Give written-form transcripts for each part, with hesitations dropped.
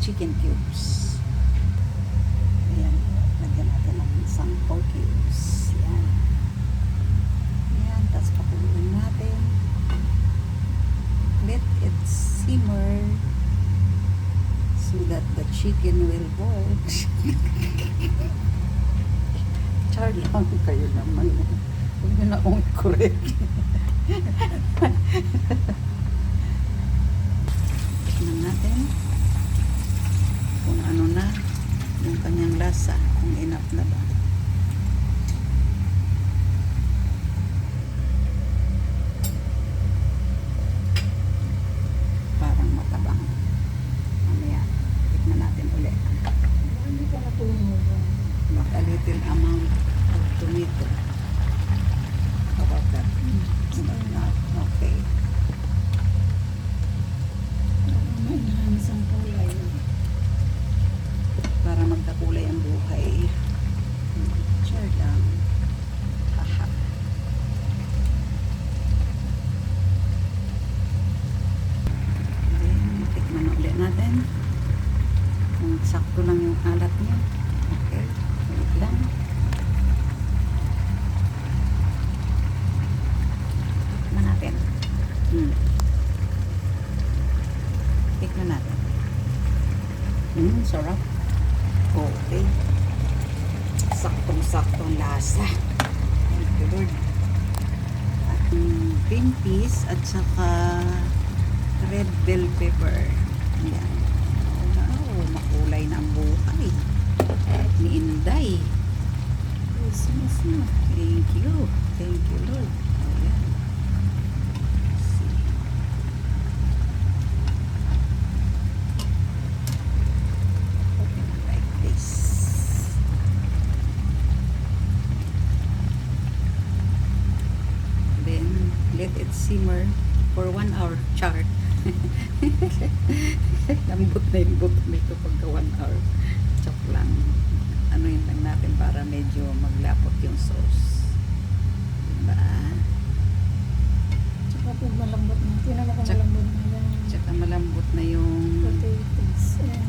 chicken cubes. Ayan. Lagyan natin ng isang 4 cubes. Ayan. Ayan. Tapos pakuluin natin. Let it simmer so that the chicken will boil. Char lang kayo naman. Huwag nyo na akong correct. Tignan natin kung ano na yung kanyang lasa, kung enough na ba. Parang matabang. Mamaya, tignan natin ulit. Hindi ka natulog. But a little amount of tomato. How about that? Okay. May nahamis ang kulay. Para magkakulay ang buhay. Sure lang. Haha. Then, tikman na ulit natin. Kung sakto lang yung alat niya. Okay. Wait lang. Tikman natin. Tikman natin. Sarap. Okay. Saktong-saktong lasa. Thank you, Lord. At green peas at saka red bell pepper. Ayan. Wow, makulay na ang buhay. Ni Inday. Christmas na. Thank you. Thank you, Lord. Ayan. See. Like this. Then, let it simmer for 1 hour. Char. Lambot na yung buto nito pagka 1 hour. Chok lang. Ano yun lang natin para medyo maglapot yung sauce. Diba? Tsaka pag malambot na. Tingnan mo kung malambot na yan. Tsaka malambot na yung Potatoes. Ayan.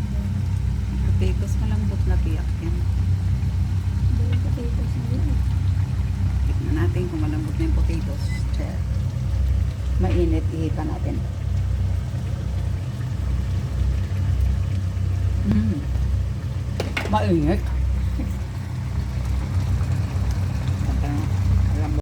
potatoes. Malambot na tiyak yan. Dahil potatoes na yan. Tignan natin kung malambot na yung potatoes. Check. Mainit, ihipan natin. Mainit.